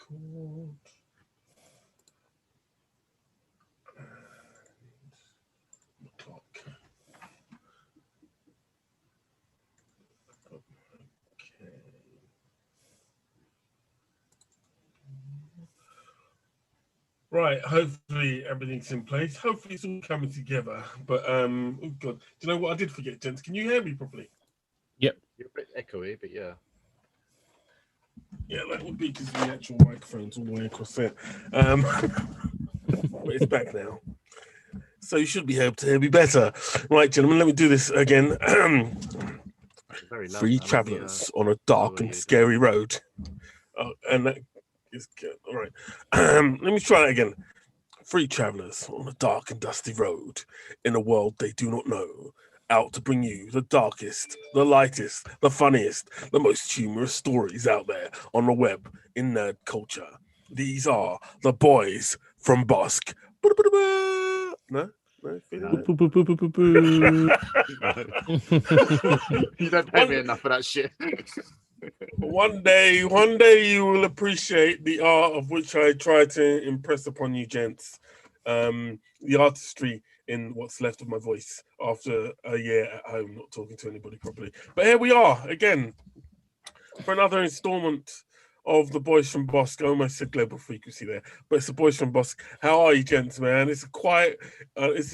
Record. Clock. Okay. Right, hopefully everything's in place. Hopefully it's all coming together. But oh god, do you know what I did forget, gents? Can you hear me properly? Yep. You're a bit echoey, but yeah. Yeah, that would be because the actual microphone's all the way across there. But it's back now. So you should be able to hear me better. Right, gentlemen, let me do this again. Very loud. Three travelers on a dark and scary road. And that is good. All right. Let me try that again. Three travelers on a dark and dusty road in a world they do not know, out to bring you the darkest, the lightest, the funniest, the most humorous stories out there on the web in nerd culture. These are the boys from Bossk. No? No? No. Boo, boo, boo, boo, boo, boo. You don't pay me enough for that shit. One day you will appreciate the art of which I try to impress upon you, gents. The artistry in what's left of my voice after a year at home, not talking to anybody properly. But here we are again for another installment of the Boys from Bossk. I almost said Global Frequency there, but it's the Boys from Bossk. How are you, gents, man? It's a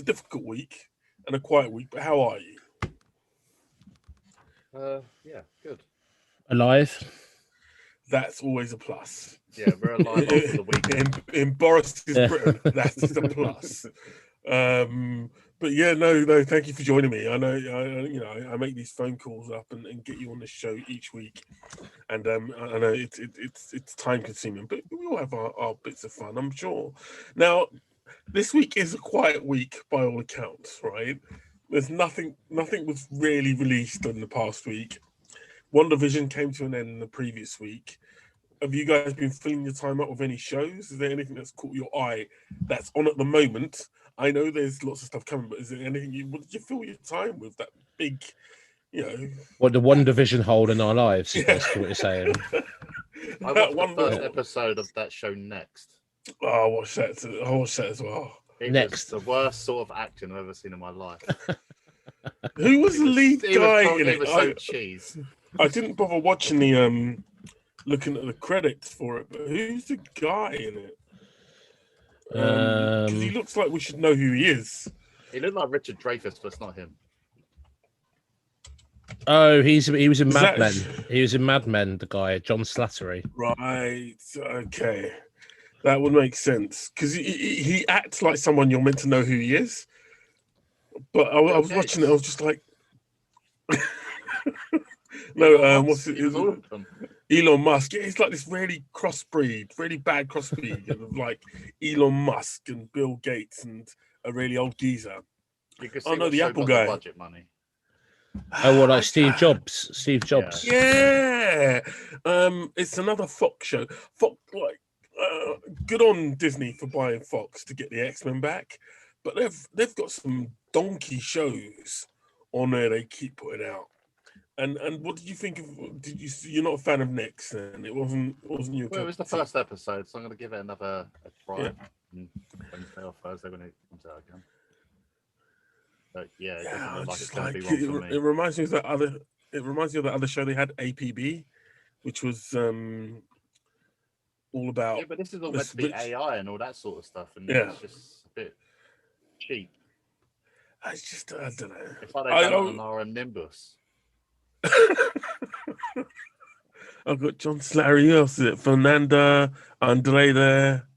difficult week and a quiet week, but how are you? Yeah, good. Alive. That's always a plus. Yeah, we're alive after the weekend. In Boris's Britain, that's a plus. But yeah, no, thank you for joining me. I know, I make these phone calls up and get you on the show each week, and I know it's time consuming, but we all have our bits of fun, I'm sure. Now, this week is a quiet week by all accounts, right? There's nothing was really released in the past week. WandaVision came to an end in the previous week. Have you guys been filling your time up with any shows? Is there anything that's caught your eye that's on at the moment? I know there's lots of stuff coming, but is there anything what did you fill your time with? That big, What the WandaVision hold in our lives, is Yeah. basically what you're saying. I watched the first episode of that show Next. Oh, I watched that as well. It Next. was the worst sort of acting I've ever seen in my life. Who was the lead guy in it? It was so cheese. I didn't bother watching the looking at the credits for it, but who's the guy in it? Because he looks like we should know who he is. He looked like Richard Dreyfuss, but it's not him. Oh, he was in Mad Men. He was in Mad Men, the guy, John Slattery. Right, okay. That would make sense. Because he acts like someone you're meant to know who he is. But I was watching it, I was just like... No, what's it? Elon Musk. Yeah, he's like this really bad crossbreed of like Elon Musk and Bill Gates and a really old geezer. Oh no, the Apple guy. Budget money. Oh, well, like Steve Jobs. Steve Jobs. Yeah. It's another Fox show. Fox, good on Disney for buying Fox to get the X-Men back, but they've got some donkey shows on there they keep putting out. And what did you think of? You're not a fan of Next, then? It wasn't your. Well, it was the first episode, so I'm going to give it a try. Yeah. Wednesday or Thursday when it comes out again. But yeah, it doesn't look like it's going to be wrong for me. It reminds me of that other. It reminds me of that other show they had, APB, which was all about. Yeah, but this is all meant to be AI and all that sort of stuff, and it's just a bit cheap. It's just I don't know. It's like they done on RM Nimbus. I've got John Slattery. Who else is it? Fernanda, Andre there,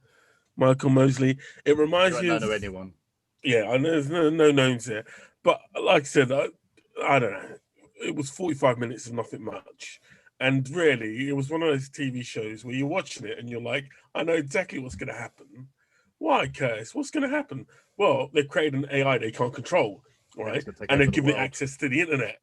Michael Mosley. It reminds me of anyone. Yeah, I know there's no names there, but like I said, I don't know. It was 45 minutes of nothing much, and really, it was one of those TV shows where you're watching it and you're like, I know exactly what's going to happen. Why, Curtis? What's going to happen? Well, they've created an AI they can't control, right? And they've given it access to the internet,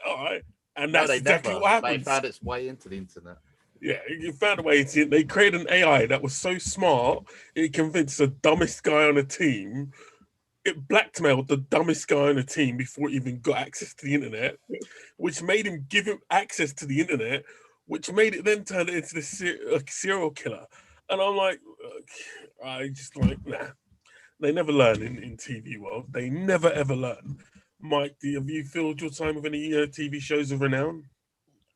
all right? And that's exactly what happened. They found its way into the internet. Yeah, it found a way into it. They created an AI that was so smart, it convinced the dumbest guy on the team. It blackmailed the dumbest guy on the team before he even got access to the internet, which made him give him access to the internet, which made it then turn it into a serial killer. And I'm like, I just like, nah. They never learn in TV world. They never ever learn. Mike, have you filled your time with any TV shows of renown?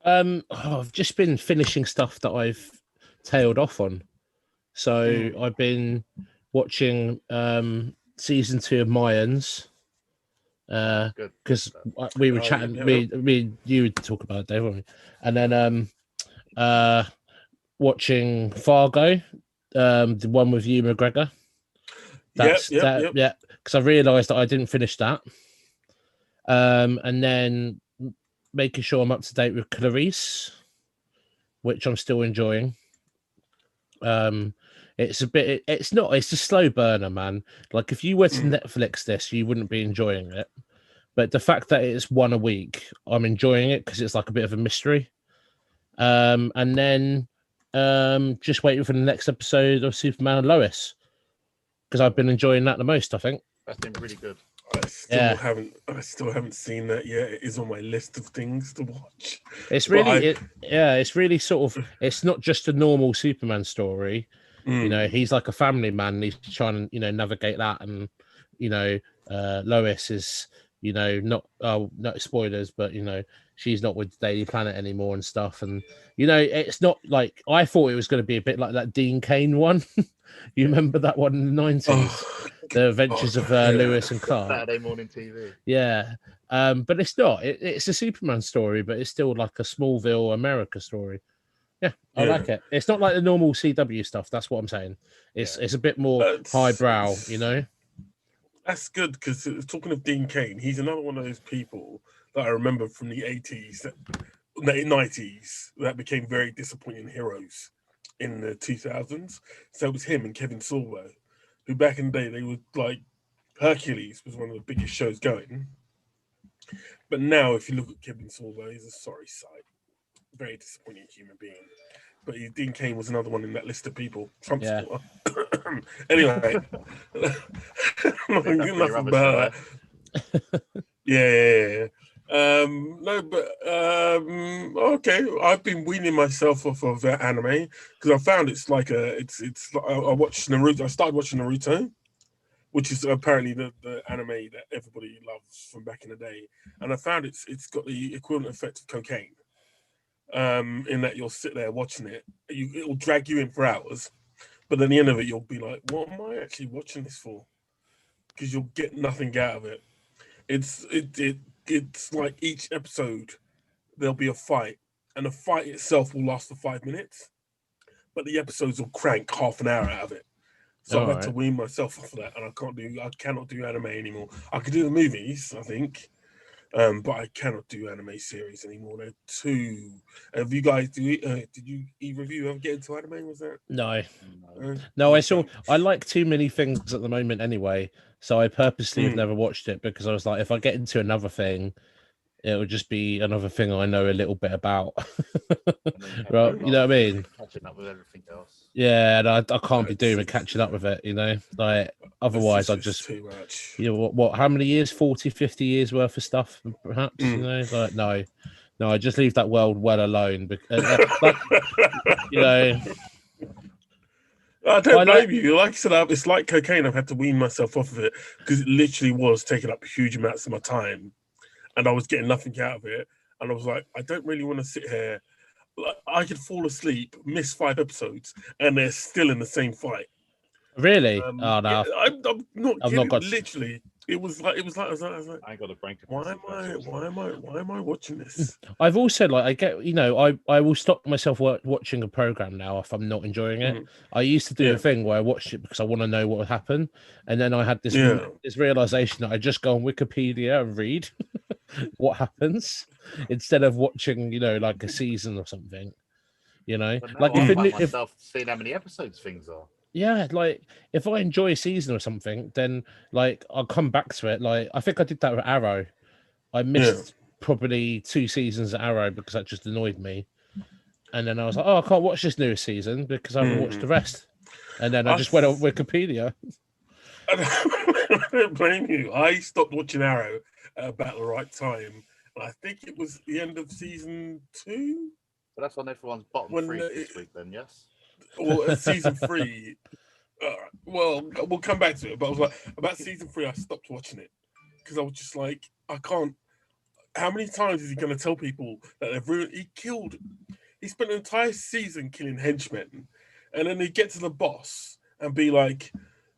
I've just been finishing stuff that I've tailed off on. So I've been watching season 2 of Mayans. Because we were chatting, you would talk about it, Dave, weren't we? And then watching Fargo, the one with Hugh McGregor. That's yep. Yeah, because I realised that I didn't finish that. And then making sure I'm up to date with Clarice, which I'm still enjoying. It's a slow burner, man. Like if you were to Netflix this, you wouldn't be enjoying it. But the fact that it's one a week, I'm enjoying it because it's like a bit of a mystery. And then just waiting for the next episode of Superman and Lois because I've been enjoying that the most, I think. That's been really good. I still haven't seen that yet. It is on my list of things to watch. It's really, it's really sort of. It's not just a normal Superman story. You know, he's like a family man. And he's trying to, navigate that, and Lois is, not spoilers, but she's not with the Daily Planet anymore and stuff. And it's not like I thought it was going to be a bit like that Dean Cain one. You remember that one in the 90s? The Adventures of Lewis and Clark. Saturday morning TV. Yeah. But it's not. It's a Superman story, but it's still like a Smallville America story. Yeah, I like it. It's not like the normal CW stuff. That's what I'm saying. It's a bit more highbrow, That's good because talking of Dean Cain, he's another one of those people that I remember from the 80s, 90s that became very disappointing heroes in the 2000s. So it was him and Kevin Sorbo, who back in the day, they were like, Hercules was one of the biggest shows going. But now, if you look at Kevin Sorbo, he's a sorry sight. Very disappointing human being. But Dean Cain was another one in that list of people. Trump supporter. Anyway, enough about that. Yeah. Okay. I've been weaning myself off of anime because I found it's like I watched Naruto. I started watching Naruto, which is apparently the anime that everybody loves from back in the day, and I found it's got the equivalent effect of cocaine. In that you'll sit there watching it, it'll drag you in for hours, but at the end of it, you'll be like, "What am I actually watching this for?" Because you'll get nothing out of it. It's like each episode there'll be a fight, and the fight itself will last for 5 minutes, but the episodes will crank half an hour out of it. So I've had to wean myself off of that, and I cannot do anime anymore. I could do the movies, I think. But I cannot do anime series anymore. They're too. Have you guys? Did you either of you ever get into anime? Was that no? I like too many things at the moment anyway. So I purposely have never watched it because I was like, if I get into another thing, it would just be another thing I know a little bit about. Right, you know what I mean? Catching up with everything else. Yeah, and I can't be doing catching up with it, like otherwise I just too much. What how many years, 40, 50 years worth of stuff perhaps, like no, I just leave that world well alone because I don't blame you. Like I said, it's like cocaine. I've had to wean myself off of it because it literally was taking up huge amounts of my time, and I was getting nothing out of it. And I was like, I don't really want to sit here. Like, I could fall asleep, miss 5 episodes, and they're still in the same fight. Really? Oh no, yeah, I'm not kidding. Not got... Literally, I was like, I ain't got a brain capacity. Why am I watching this? I've also I get, I will stop myself watching a program now if I'm not enjoying it. I used to do a thing where I watched it because I want to know what would happen, and then I had this realization that I just go on Wikipedia and read what happens instead of watching, like a season or something. Like if seeing how many episodes things are. Yeah, like if I enjoy a season or something, then like I'll come back to it. Like I think I did that with Arrow. I missed probably 2 seasons of Arrow because that just annoyed me. And then I was like, oh, I can't watch this newest season because I haven't watched the rest. And then I just went on Wikipedia. I don't blame you. I stopped watching Arrow at about the right time. I think it was the end of season 2. So that's on everyone's bottom 3 this week then, yes? Well, at season 3, well, we'll come back to it. But I was like, about season 3, I stopped watching it because I was just like, I can't. How many times is he going to tell people that they've ruined? He spent an entire season killing henchmen, and then he get to the boss and be like,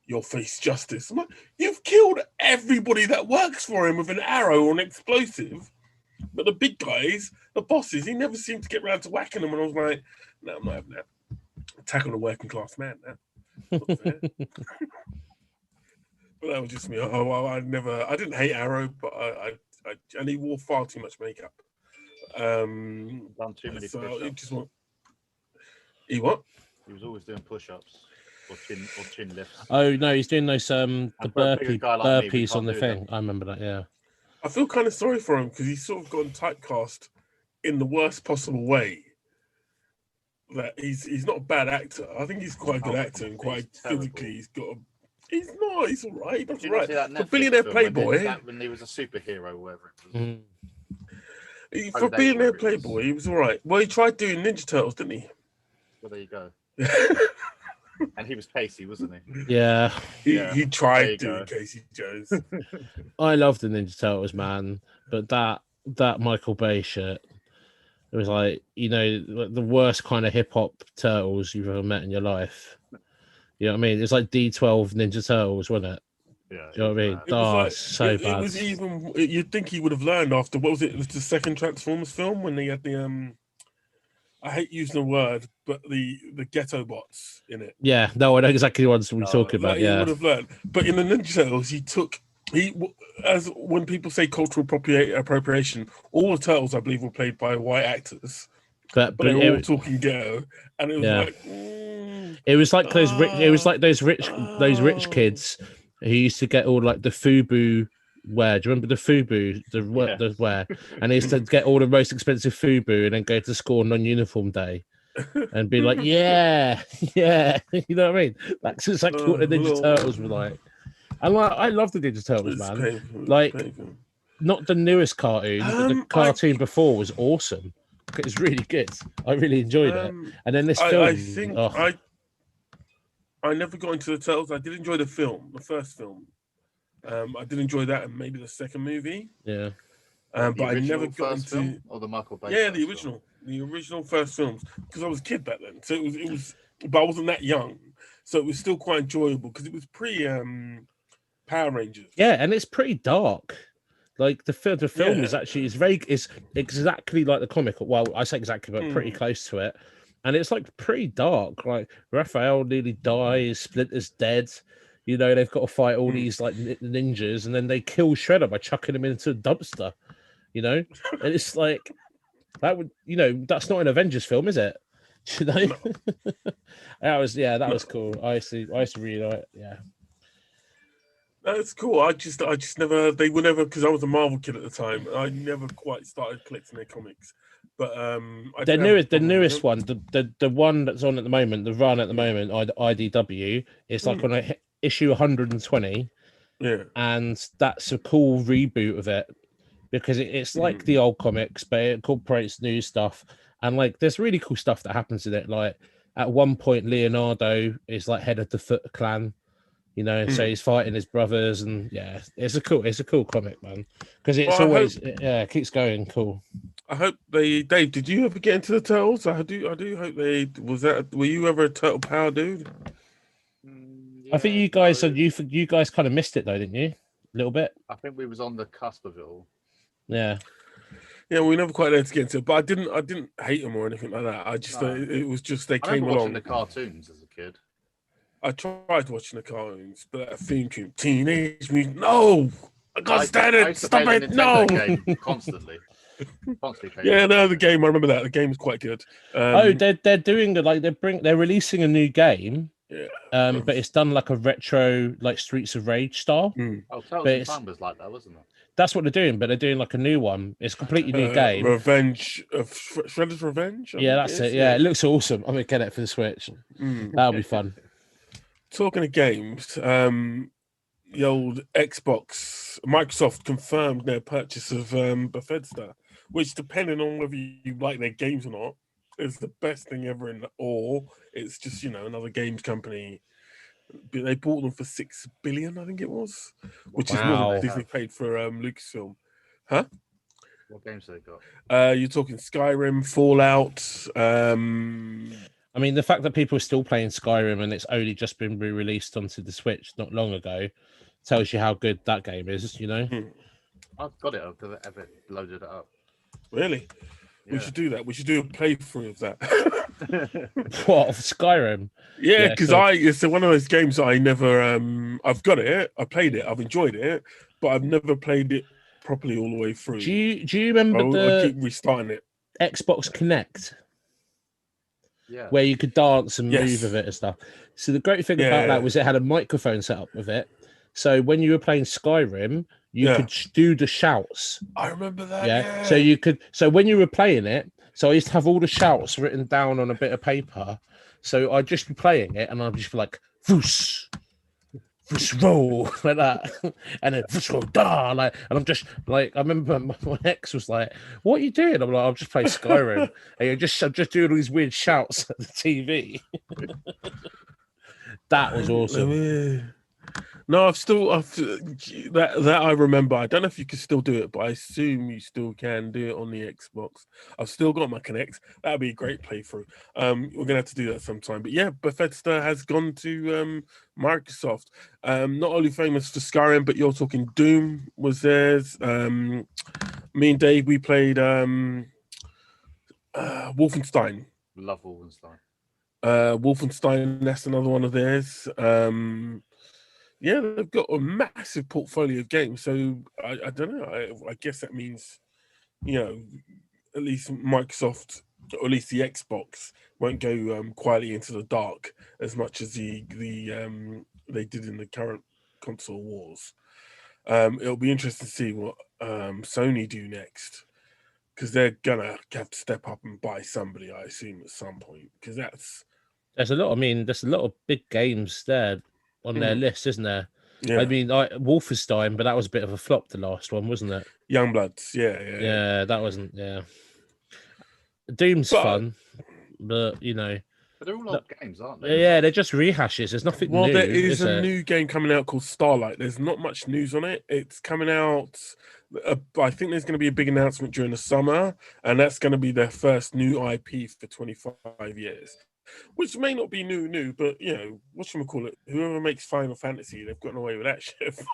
"You'll face justice." I'm like, you've killed everybody that works for him with an arrow or an explosive. But the big guys, the bosses, he never seemed to get around to whacking them. And I was like, no, I'm not having that. Attack on a working class man. Not fair. But that was just me. I didn't hate Arrow, but and he wore far too much makeup. Done too many push-ups. He what? He was always doing push-ups or chin lifts. Oh no, he's doing those the burpees on the thing. Them. I remember that. Yeah. I feel kind of sorry for him because he's sort of gotten typecast in the worst possible way. That he's not a bad actor. I think he's quite a good actor and quite physically. He's all right. That's right. For Billionaire Playboy, when he was a superhero, or whatever it was. For Billionaire Playboy, he was all right. Well, he tried doing Ninja Turtles, didn't he? Well, there you go. And he was Casey, wasn't he? Yeah. He tried doing Casey Jones. I love the Ninja Turtles, man, but that Michael Bay shit, it was like, the worst kind of hip hop turtles you've ever met in your life. You know what I mean? It's like D12 Ninja Turtles, wasn't it? Yeah. You know what I mean? So bad. It was even. You'd think he would have learned after what was it? The second Transformers film when they had the I hate using the word, but the ghetto bots in it. Yeah, no, I know exactly what we're talking about. Yeah, he would have learned. But in the Ninja Turtles, as when people say cultural appropriation, all the turtles I believe were played by white actors, but they were all talking ghetto, and it was like. It was like those rich. It was like those rich kids who used to get all like the FUBU wear. Do you remember the FUBU? The wear, and they used to get all the most expensive FUBU and then go to school on non-uniform day and be like, yeah, you know what I mean? That's exactly what the Ninja Turtles were like. And I love the Ninja Turtles, man. Painful. Not the newest cartoon, but the cartoon before was awesome. It's really good. I really enjoyed it. And then this film, I think I never got into the Turtles. I did enjoy the film, the first film. I did enjoy that, and maybe the second movie. Yeah. But I never got into film or the Michael Bay. Yeah, the original first films, because I was a kid back then. So it was, but I wasn't that young, so it was still quite enjoyable because it was pre Power Rangers. Yeah, and it's pretty dark. Like the film is actually it's exactly like the comic. Well, I say exactly, but pretty close to it. And it's like pretty dark. Like Raphael nearly dies, Splinter's dead. They've got to fight all these like ninjas, and then they kill Shredder by chucking him into a dumpster. And it's like that would that's not an Avengers film, is it? No. That was cool. I used to really like it. Yeah. That's cool. I just never. They were never, because I was a Marvel kid at the time. I never quite started collecting their comics. But the newest one, the one that's on at the moment, the run at the moment, IDW, it's like on issue 120. Yeah, and that's a cool reboot of it because it's like the old comics, but it incorporates new stuff. And like, there's really cool stuff that happens in it. Like at one point, Leonardo is like head of the Foot Clan. So he's fighting his brothers, and it's a cool comic, man. Because it's it keeps going. Cool. I hope Dave, did you ever get into the Turtles? I do hope were you ever a Turtle Power dude? I think you guys you guys kind of missed it though, didn't you? A little bit. I think we was on the cusp of it all. Yeah. Yeah, we never quite had to get into it, but I didn't hate them or anything like that. I just it was just they came along. Watching the cartoons as a kid. I tried watching the cartoons, but that theme tune, Teenage Mutant, no, I can't stand it. Stop it, no. Constantly. Yeah, no, the game. I remember that. The game is quite good. They're doing they're releasing a new game. Yeah. But it's done like a retro, like Streets of Rage style. Oh, Turtles in Time was like that, wasn't it? That's what they're doing, but they're doing like a new one. It's a completely new game. Revenge of Shredder's Revenge. That's it. Yeah, it looks awesome. I'm gonna get it for the Switch. That'll be fun. Talking of games, the old Xbox, Microsoft confirmed their purchase of Bethesda, which, depending on whether you like their games or not, It's the best thing ever or it's just, another games company. They bought them for $6 billion, I think it was, which is more than Disney paid for Lucasfilm. Huh? What games have they got? You're talking Skyrim, Fallout. I mean, the fact that people are still playing Skyrim and it's only just been re-released onto the Switch not long ago tells you how good that game is, I've got it. I've ever loaded it up. Really? Yeah. We should do that. We should do a playthrough of that. What, of Skyrim? Yeah, because it's one of those games that I never I've got it, I played it, I've enjoyed it, but I've never played it properly all the way through. Do you remember I keep restarting it? Xbox Connect? Yeah. Where you could dance and move with it and stuff. So the great thing about that was it had a microphone set up with it. So when you were playing Skyrim, you could do the shouts. I remember that. Yeah. So when you were playing it, so I used to have all the shouts written down on a bit of paper. So I'd just be playing it and I'd just be like, "Voos, voos, roll," like that. And then voos, roll, da, like, and I'm just like, I remember my ex was like, "What are you doing?" I'm like, "I'm just playing Skyrim." And I'm just doing all these weird shouts at the TV. That was awesome. No, that I remember. I don't know if you can still do it, but I assume you still can do it on the Xbox. I've still got my Kinect. That'd be a great playthrough. We're gonna have to do that sometime. But yeah, Bethesda has gone to Microsoft. Not only famous for Skyrim, but you're talking Doom was theirs. Me and Dave, we played Wolfenstein. Love Wolfenstein. Wolfenstein, that's another one of theirs. Yeah, they've got a massive portfolio of games. So I don't know. I guess that means, at least Microsoft, or at least the Xbox, won't go quietly into the dark as much as they did in the current console wars. It'll be interesting to see what Sony do next, because they're gonna have to step up and buy somebody, I assume, at some point. Because there's a lot. I mean, there's a lot of big games there on their list, isn't there? Yeah. I mean, Wolfenstein, but that was a bit of a flop, the last one, wasn't it? Youngbloods, yeah. That wasn't, Doom's fun, but But they're all old games, aren't they? Yeah, they're just rehashes. There's nothing new. Well, there is a new game coming out called Starlight. There's not much news on it. It's coming out. I think there's going to be a big announcement during the summer, and that's going to be their first new IP for 25 years. Which may not be new, but whatchamacallit, whoever makes Final Fantasy, they've gotten away with that shit for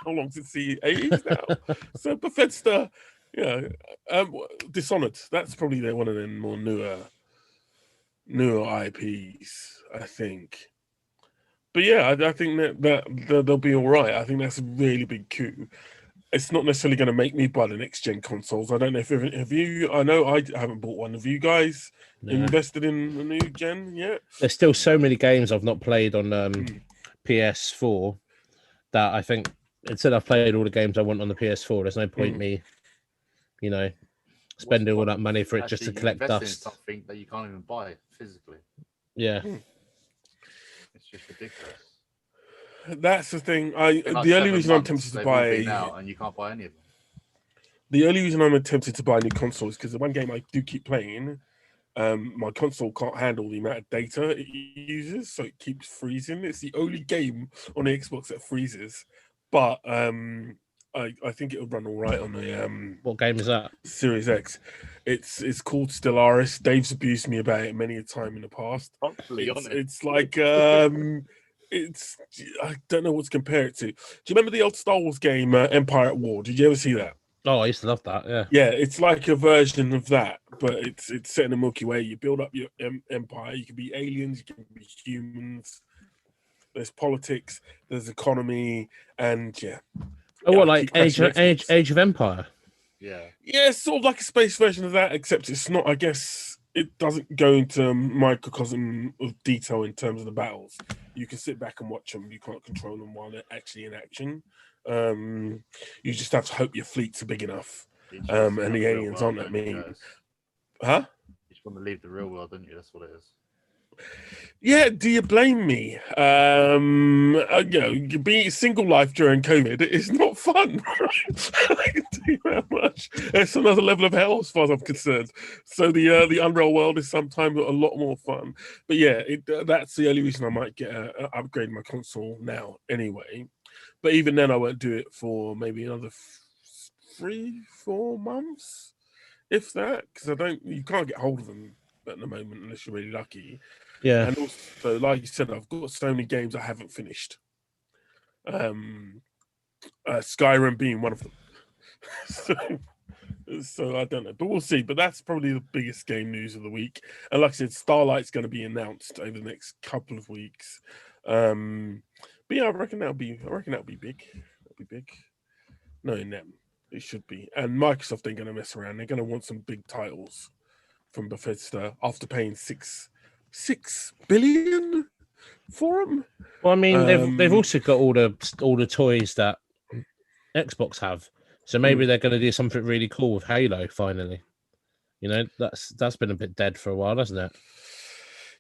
how long since the 80s now? So Bethesda, Dishonored, that's probably one of them more newer IPs, I think. But yeah, I think that they'll be all right. I think that's a really big coup. It's not necessarily going to make me buy the next gen consoles. I don't know if have you. I know I haven't bought one. Have you guys invested in the new gen yet? There's still so many games I've not played on PS4 that I think until I've played all the games I want on the PS4, there's no point me, spending all that money for it just to collect dust. In something that you can't even buy physically. Yeah, it's just ridiculous. That's the thing. The only reason I'm tempted to buy now, and you can't buy any of them. The only reason I'm tempted to buy a new console is because the one game I do keep playing, my console can't handle the amount of data it uses, so it keeps freezing. It's the only game on the Xbox that freezes, but I think it'll run all right on the what game is that? Series X. It's called Stellaris. Dave's abused me about it many a time in the past. It's like I don't know what to compare it to. Do you remember the old Star Wars game Empire at War? Did you ever see that? Oh, I used to love that. Yeah, it's like a version of that, but it's set in the Milky Way. You build up your empire. You can be aliens, you can be humans. There's politics, there's economy, and like Age of Empire. Yeah, it's sort of like a space version of that, except it's not. I guess it doesn't go into microcosm of detail in terms of the battles. You can sit back and watch them. You can't control them while they're actually in action. You just have to hope your fleets are big enough, and the aliens aren't that mean. Huh? You just want to leave the real world, don't you? That's what it is. Yeah, do you blame me? Being single life during COVID is not fun. I can tell you that much. It's another level of hell as far as I'm concerned. So the unreal world is sometimes a lot more fun. But yeah, that's the only reason I might get upgrade my console now anyway. But even then, I won't do it for maybe another 3-4 months, if that, because you can't get hold of them at the moment unless you're really lucky. Yeah. And also, like you said, I've got so many games I haven't finished. Skyrim being one of them. so I don't know, but we'll see. But that's probably the biggest game news of the week. And like I said, Starlight's going to be announced over the next couple of weeks. But yeah, I reckon that'll be big. That'll be big. Knowing them, it should be. And Microsoft ain't going to mess around. They're going to want some big titles from Bethesda after paying $6 billion for them. Well, I mean, they've also got all the toys that Xbox have, so maybe they're going to do something really cool with Halo finally. You know, that's been a bit dead for a while, hasn't it?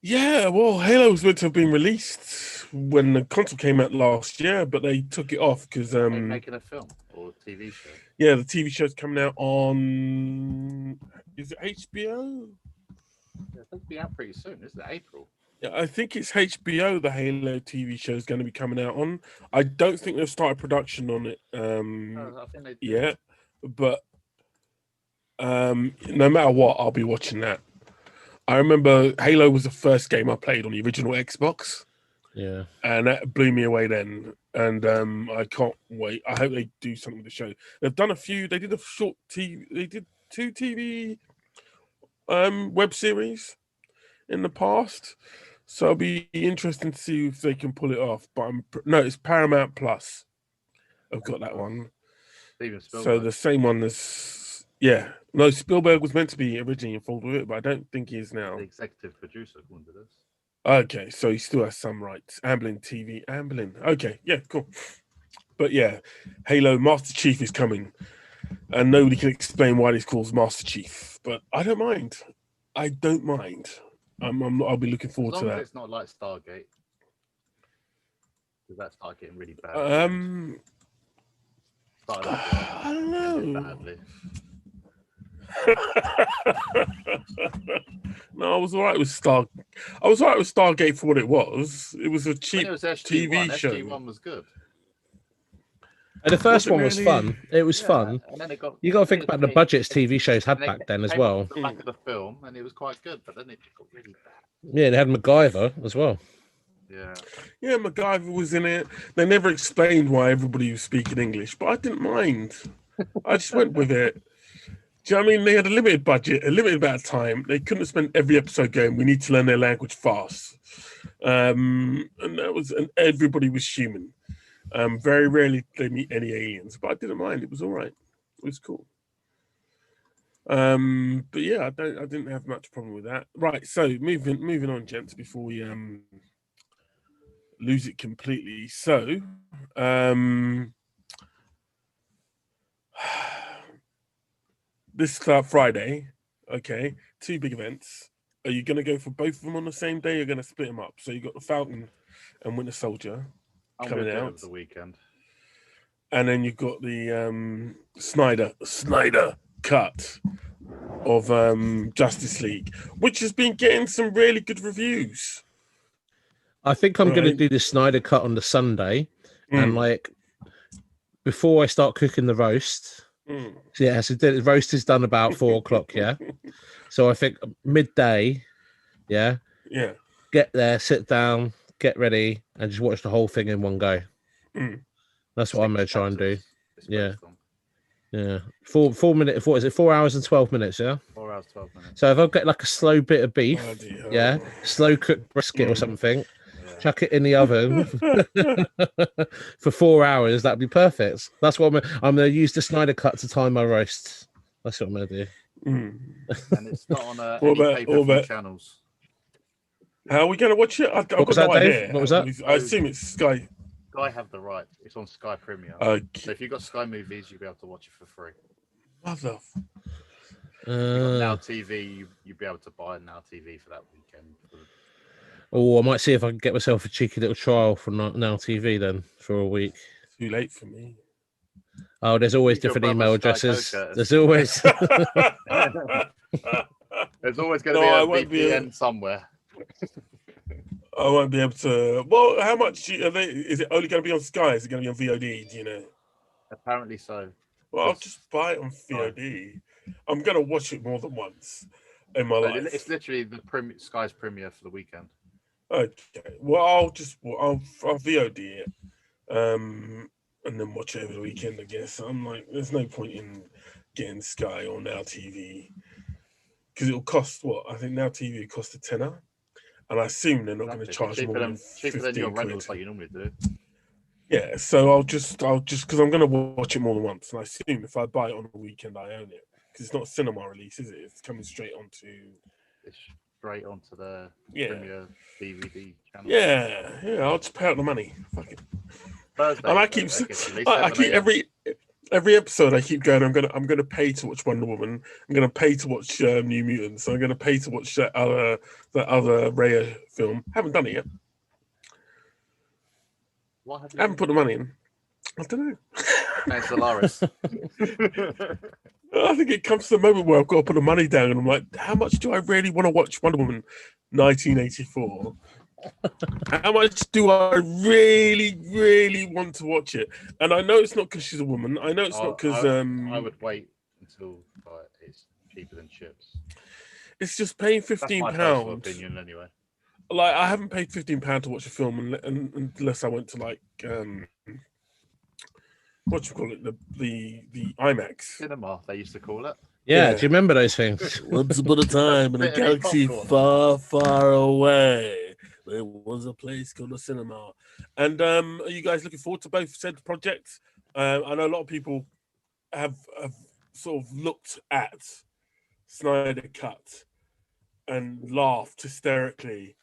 Yeah, well, Halo was meant to have been released when the console came out last year, but they took it off because They're making a film or TV show. Yeah, the TV show's coming out on, is it HBO? Yeah, it's going to be out pretty soon, isn't it? April. Yeah, I think it's HBO. The Halo TV show is going to be coming out on. I don't think they've started production on it I think they do. yet, but no matter what, I'll be watching that. I remember Halo was the first game I played on the original Xbox. Yeah, and that blew me away then. And I can't wait. I hope they do something with the show. They've done a few. They did a short TV. They did 2 TV web series in the past. So it'll be interesting to see if they can pull it off. But no, it's Paramount Plus. I've got that one. So the same one as no, Spielberg was meant to be originally involved with it, but I don't think he is now. The executive producer according to this. Okay, so he still has some rights. Amblin TV, Amblin. Okay, yeah, cool. But yeah, Halo Master Chief is coming, and nobody can explain why this calls Master Chief. But I don't mind. I don't mind. I'll be looking forward to that. It's not like Stargate, because that started getting really bad. I don't know. No, I was all right with Stargate for what it was. It was a cheap TV show. SG-1 was good. And the first one was fun. It was fun. And then you got to think about the budgets TV shows had back then as well. The back of the film, and it was quite good, but then it got really bad. Yeah, they had MacGyver as well. Yeah, MacGyver was in it. They never explained why everybody was speaking English, but I didn't mind. I just went with it. Do you know what I mean? They had a limited budget, a limited amount of time. They couldn't spend every episode going, we need to learn their language fast. And everybody was human. Very rarely they meet any aliens, but I didn't mind. It was all right. It was cool. But yeah, I didn't have much problem with that. Right, so moving on, gents, before we lose it completely. So this Friday, okay, 2 big events. Are you going to go for both of them on the same day? You're going to split them up. So you got the Falcon and Winter Soldier coming out over the weekend, and then you've got the Snyder cut of Justice League, which has been getting some really good reviews. I think I'm going to do the Snyder cut on the Sunday, and like before I start cooking the roast. Yeah, so the roast is done about 4:00. Yeah, so I think midday. Yeah. Get there, sit down, get ready, and just watch the whole thing in one go. That's what I'm going to try and do. Yeah. 4 minutes. What is it? 4 hours and 12 minutes. Yeah. 4 hours 12 minutes. So if I get like a slow bit of beef, slow cooked brisket or something. Chuck it in the oven for 4 hours. That'd be perfect. That's what I'm going to use the Snyder cut to time my roast. That's what I'm going to do. And it's not on any pay-per-view channels. How are we going to watch it? I've got no idea. What was that? I assume it's Sky. Sky have the right. It's on Sky Premium. So if you've got Sky Movies, you'll be able to watch it for free. Mother. Now TV, you'll be able to buy Now TV for that weekend. Or I might see if I can get myself a cheeky little trial for Now TV then for a week. Too late for me. Oh, there's always Keep your different brother email Sky addresses. Curtis. There's always. There's always going to No, I be a won't be VPN somewhere. I won't be able to. Well, how much are they? Is it only going to be on Sky? Is it going to be on VOD? Do you know? Apparently so. Well, I'll just buy it on VOD. I'm going to watch it more than once in my life. It's literally the Sky's premiere for the weekend. Okay. Well, I'll VOD it, and then watch it over the weekend. I guess I'm like, there's no point in getting Sky or Now TV because it'll cost what? I think Now TV will cost a tenner, and I assume they're not going to charge more than cheaper than your rentals quid. like you normally do. Yeah, so I'll just because I'm going to watch it more than once, and I assume if I buy it on the weekend, I own it because it's not a cinema release, is it? It's coming straight onto. It's straight onto the premiere DVD channel. Yeah. I'll just pay out the money. Fuck it. Thursday, and I keep every episode I keep going. I'm gonna pay to watch Wonder Woman. I'm gonna pay to watch New Mutants. I'm gonna pay to watch that other Raya film. Haven't done it yet. I haven't put the money in. I don't know. Thanks, Solaris. I think it comes to the moment where I've got to put the money down, and I'm like, how much do I really want to watch Wonder Woman 1984? How much do I really, really want to watch it? And I know it's not because she's a woman. I know it's not because I would wait until it's cheaper than chips. It's just paying £15. That's my personal opinion, anyway. Like, I haven't paid £15 to watch a film unless I went to like what do you call it? The IMAX cinema, they used to call it. Yeah. Do you remember those things? Once upon a time in a galaxy far, far away, there was a place called a cinema. And are you guys looking forward to both said projects? I know a lot of people have sort of looked at Snyder Cut and laughed hysterically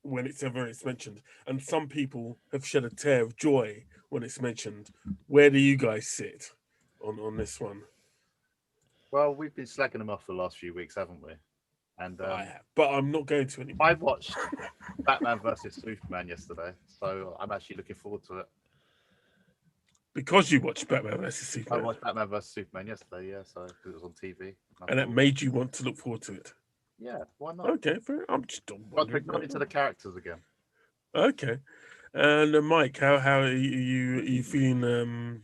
when it's mentioned, and some people have shed a tear of joy when it's mentioned. Where do you guys sit on this one? Well, we've been slacking them off the last few weeks, haven't we? And I have, but I'm not going to anymore. I watched Batman versus Superman yesterday, so I'm actually looking forward to it. Because you watched Batman versus Superman. I watched Batman versus Superman yesterday, so because it was on TV, and that made you want to look forward to it. Yeah, why not? Okay, fair. I'm just got into the characters again. Okay, and Mike, how are you feeling?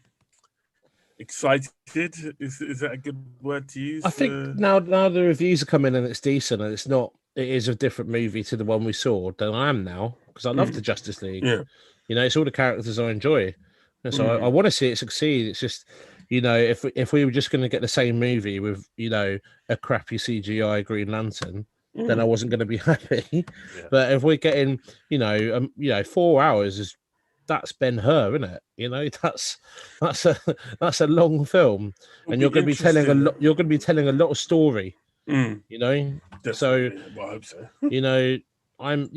Excited? Is that a good word to use? I think now the reviews are coming and it's decent and it is a different movie to the one we saw than I am now because I love the Justice League. Yeah, it's all the characters I enjoy, and so I want to see it succeed. It's just if we were just going to get the same movie with a crappy CGI Green Lantern, then I wasn't going to be happy. Yeah. But if we're getting 4 hours that's Ben-Hur, isn't it? That's a long film, and you're going to be telling a lot. You're going to be telling a lot of story. Definitely. So well, I hope so. I'm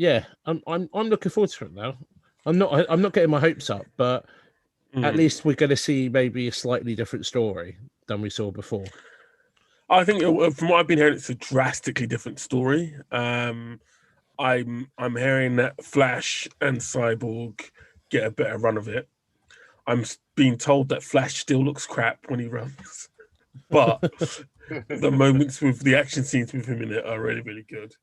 looking forward to it now. I'm not getting my hopes up, but at least we're going to see maybe a slightly different story than we saw before. I think from what I've been hearing, it's a drastically different story. I'm hearing that Flash and Cyborg get a better run of it. I'm being told that Flash still looks crap when he runs, but the moments with the action scenes with him in it are really, really good.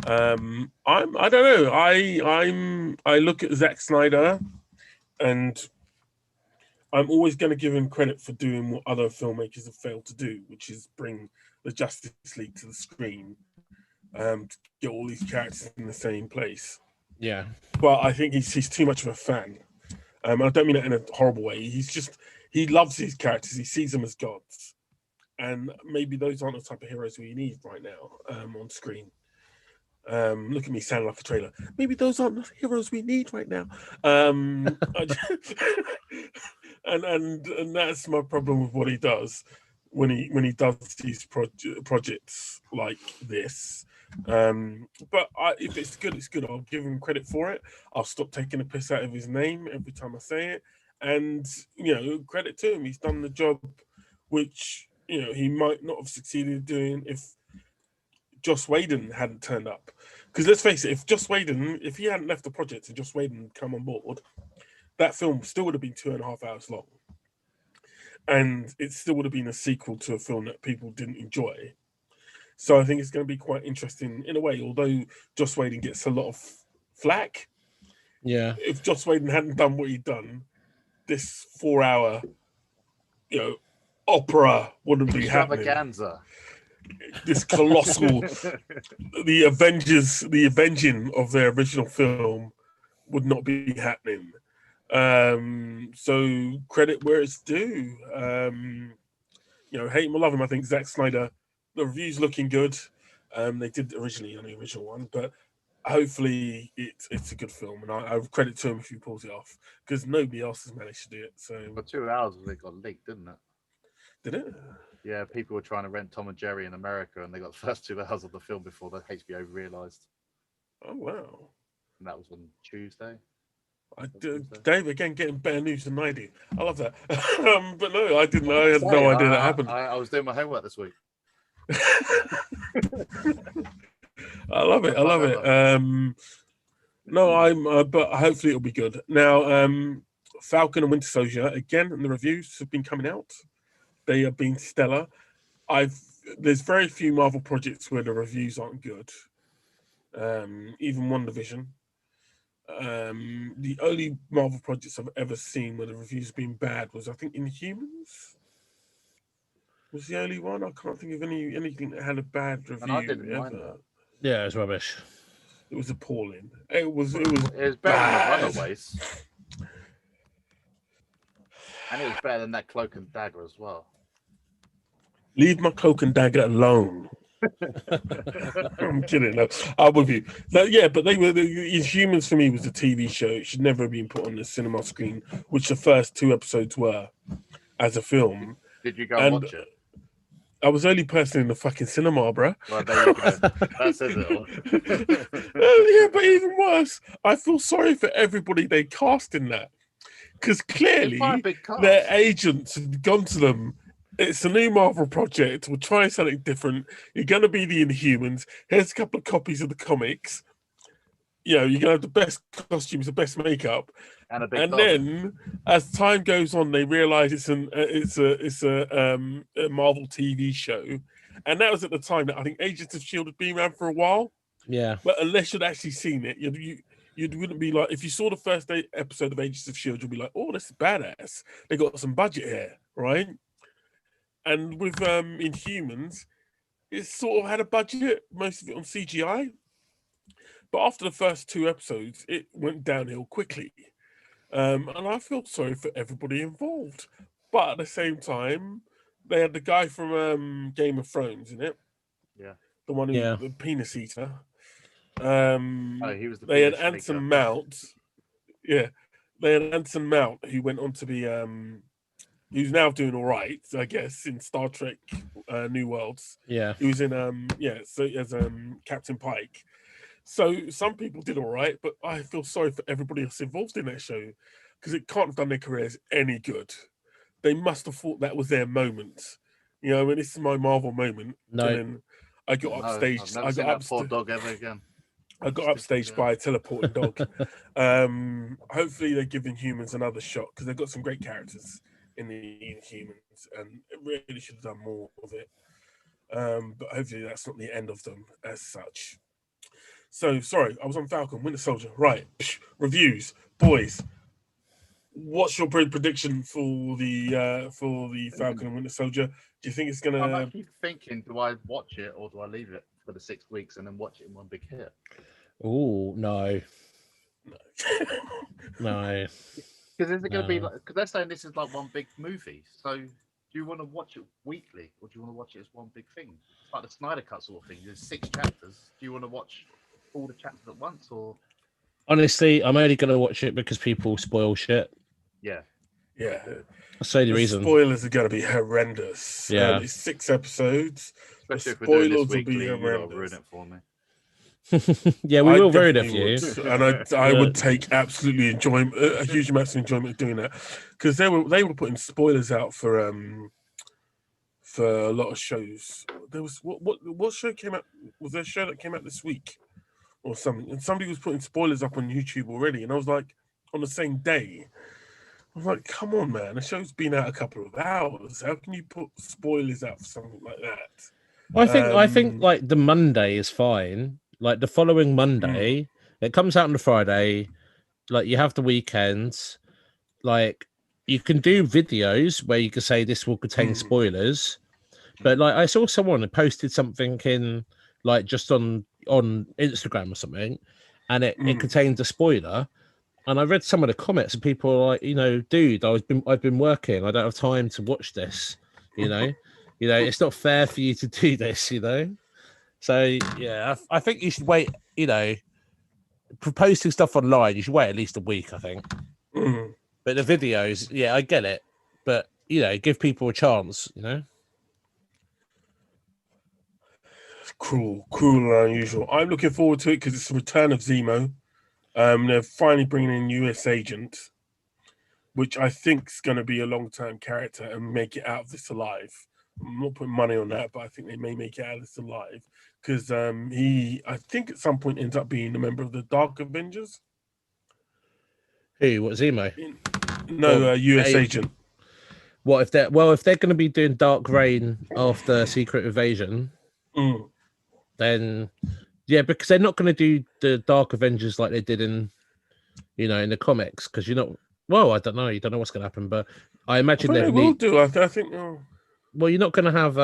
I don't know. I look at Zack Snyder, and I'm always going to give him credit for doing what other filmmakers have failed to do, which is bring the Justice League to the screen, to get all these characters in the same place. Yeah, but I think he's too much of a fan. I don't mean it in a horrible way. He loves his characters. He sees them as gods, and maybe those aren't the type of heroes we need right now on screen. Look at me sounding like a trailer. Maybe those aren't the heroes we need right now. And that's my problem with what he does when he does these projects like this. But if it's good, it's good. I'll give him credit for it. I'll stop taking a piss out of his name every time I say it, and credit to him. He's done the job, which he might not have succeeded doing if Joss Whedon hadn't turned up. Because let's face it, if he hadn't left the project and Joss Whedon had come on board, that film still would have been 2.5 hours long. And it still would have been a sequel to a film that people didn't enjoy. So I think it's going to be quite interesting in a way, although Joss Whedon gets a lot of flack. Yeah. If Joss Whedon hadn't done what he'd done, this 4-hour, opera wouldn't be happening. Extravaganza. This colossal, the avenging of their original film would not be happening. So credit where it's due. Hate him or love him, I think Zack Snyder, the review's looking good. They did originally on the original one, but hopefully it's a good film, and I credit to him if he pulls it off, because nobody else has managed to do it. So for 2 hours it got leaked, didn't it? Did it? Yeah, people were trying to rent Tom and Jerry in America, and they got the first 2 hours of the film before the HBO realised. Oh wow! And that was on Tuesday. Dave again getting better news than I do. I love that. But no, I didn't know. I had no idea that happened. I was doing my homework this week. I love it. But hopefully it'll be good. Now, Falcon and Winter Soldier again, and the reviews have been coming out. They have been stellar. There's very few Marvel projects where the reviews aren't good. Even WandaVision. The only Marvel projects I've ever seen where the reviews have been bad was, I think, Inhumans. Was the only one. I can't think of anything that had a bad review. And I didn't mind that. Yeah, it's rubbish. It was appalling. It was better bad. than the Runaways. And it was better than that Cloak and Dagger as well. Leave my Cloak and Dagger alone. I'm kidding. No, I'm with you. No, yeah, but the Inhumans for me was a TV show. It should never have been put on the cinema screen, which the first 2 episodes were as a film. Did you go and watch it? I was the only person in the fucking cinema, bro. Well, there you go. That says it all. Yeah, but even worse, I feel sorry for everybody they cast in that. Because clearly their agents had gone to them. It's a new Marvel project. We're trying something different. You're going to be the Inhumans. Here's a couple of copies of the comics. You're going to have the best costumes, the best makeup. And a then, as time goes on, they realize it's a Marvel TV show, and that was at the time that I think Agents of S.H.I.E.L.D. had been around for a while. Yeah, but unless you'd actually seen it, you wouldn't be like, if you saw the first episode of Agents of S.H.I.E.L.D., you'd be like, oh, this is badass. They got some budget here, right? And with Inhumans, it sort of had a budget, most of it on CGI. But after the first 2 episodes, it went downhill quickly. And I feel sorry for everybody involved. But at the same time, they had the guy from Game of Thrones in it. Yeah. The one who, the penis eater. He was they had Anson Mount. Yeah. They had Anson Mount, who went on to be... who's now doing all right, I guess, in Star Trek New Worlds. Yeah. He was in, so as Captain Pike. So some people did all right, but I feel sorry for everybody else involved in that show because it can't have done their careers any good. They must have thought that was their moment. And this is my Marvel moment. No. And then I got upstaged. I've never seen that poor dog ever again. I got upstaged by a teleporting dog. Hopefully they're giving Humans another shot because they've got some great characters in the Inhumans and it really should have done more of it. But hopefully that's not the end of them as such. So, sorry, I was on Falcon, Winter Soldier. Right, reviews. Boys, what's your prediction for the Falcon and Winter Soldier? Do you think it's going to... I'm actually thinking, do I watch it or do I leave it for the 6 weeks and then watch it in one big hit? Oh, no. No. Because is it going to be like... Because they're saying this is like one big movie. So do you want to watch it weekly or do you want to watch it as one big thing? It's like the Snyder Cut sort of thing. There's 6 chapters. Do you want to watch all the chapters at once or honestly I'm only going to watch it because people spoil shit. Yeah that's the only reason. Spoilers are going to be horrendous. It's 6 episodes. Especially if spoilers we're doing this will be weekly, horrendous. ruin it for me. Yeah, we will ruin it for you. And I would take absolutely a huge amount of enjoyment doing that because they were putting spoilers out for for a lot of shows. There was what show came out? Was there a show that came out this week or something? And somebody was putting spoilers up on YouTube already, and I was like, on the same day. I was like, come on, man! The show's been out a couple of hours. How can you put spoilers out for something like that? I think like the Monday is fine. Like the following Monday, it comes out on the Friday. Like you have the weekends. Like you can do videos where you can say this will contain spoilers. But like I saw someone that posted something in like just on Instagram or something, and it contained a spoiler. And I read some of the comments, and people are like, dude, I've been working. I don't have time to watch this. It's not fair for you to do this. So yeah, I think you should wait. For posting stuff online, you should wait at least a week. I think. But the videos, yeah, I get it. But give people a chance. Cool and unusual. I'm looking forward to it because it's the return of Zemo. They're finally bringing in US Agent, which I think is going to be a long-term character and make it out of this alive. I'm not putting money on that, but I think they may make it out of this alive because I think at some point ends up being a member of the Dark Avengers. Who? What, Zemo? US Agent. What if they're going to be doing Dark Reign after Secret Invasion? Then yeah, because they're not going to do the Dark Avengers like they did in the comics, because well, I don't know, you don't know what's going to happen, but I imagine they will do. I think. Well, you're not going to have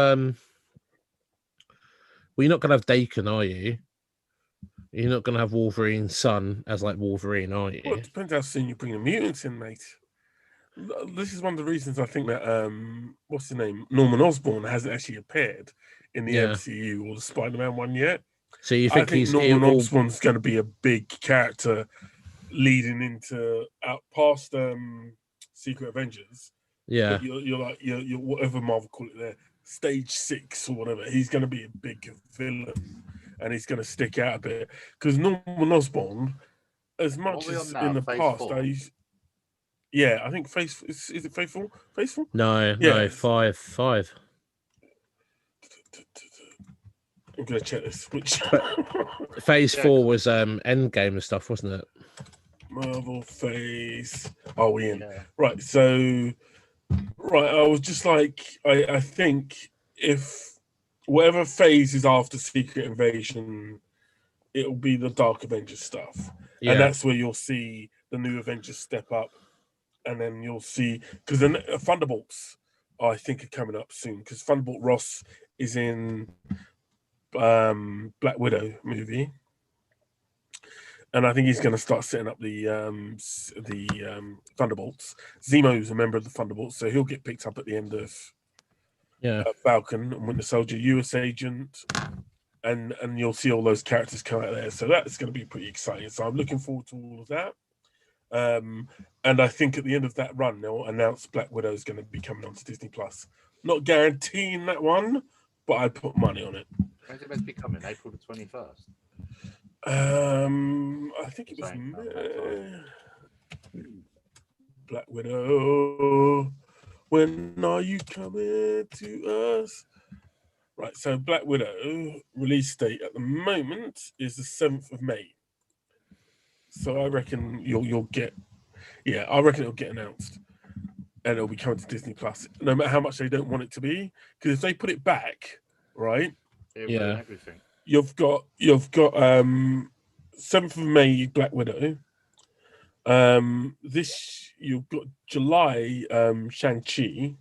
Daken, are you? You're not going to have Wolverine's son as like Wolverine, are you? Well, it depends how soon you bring the mutants in, mate. This is one of the reasons I think that what's his name, Norman Osborn, hasn't actually appeared in the MCU or the Spider-Man one yet. So you think Norman Osborn's going to be a big character leading into out past Secret Avengers? Yeah, but you're whatever Marvel call it there, stage 6 or whatever. He's going to be a big villain, and he's going to stick out a bit because Norman Osborn, as much as in the past, I think Phase is it Phase 4? Phase 4? No, 5. I'm gonna check this. Which Phase 4 was Endgame and stuff, wasn't it? Marvel Phase. Oh, we in right. So, I was just like, I think if whatever phase is after Secret Invasion, it'll be the Dark Avengers stuff, and that's where you'll see the new Avengers step up, and then you'll see because then Thunderbolts, I think, are coming up soon because Thunderbolt Ross is in Black Widow movie, and I think he's going to start setting up the Thunderbolts. Zemo's a member of the Thunderbolts, so he'll get picked up at the end of Falcon and Winter Soldier, US Agent, and you'll see all those characters come out there. So that's going to be pretty exciting. So I'm looking forward to all of that. And I think at the end of that run, they'll announce Black Widow is going to be coming onto Disney Plus. Not guaranteeing that one, but I'd put money on it. When's it meant to be coming? April the 21st? I think it was Black Widow. When are you coming to us? Right, so Black Widow release date at the moment is the 7th of May. So I reckon you'll get, I reckon it'll get announced, and it'll be coming to Disney Plus. No matter how much they don't want it to be, because if they put it back, right? Everything. You've got 7th of May Black Widow. You've got July Shang-Chi.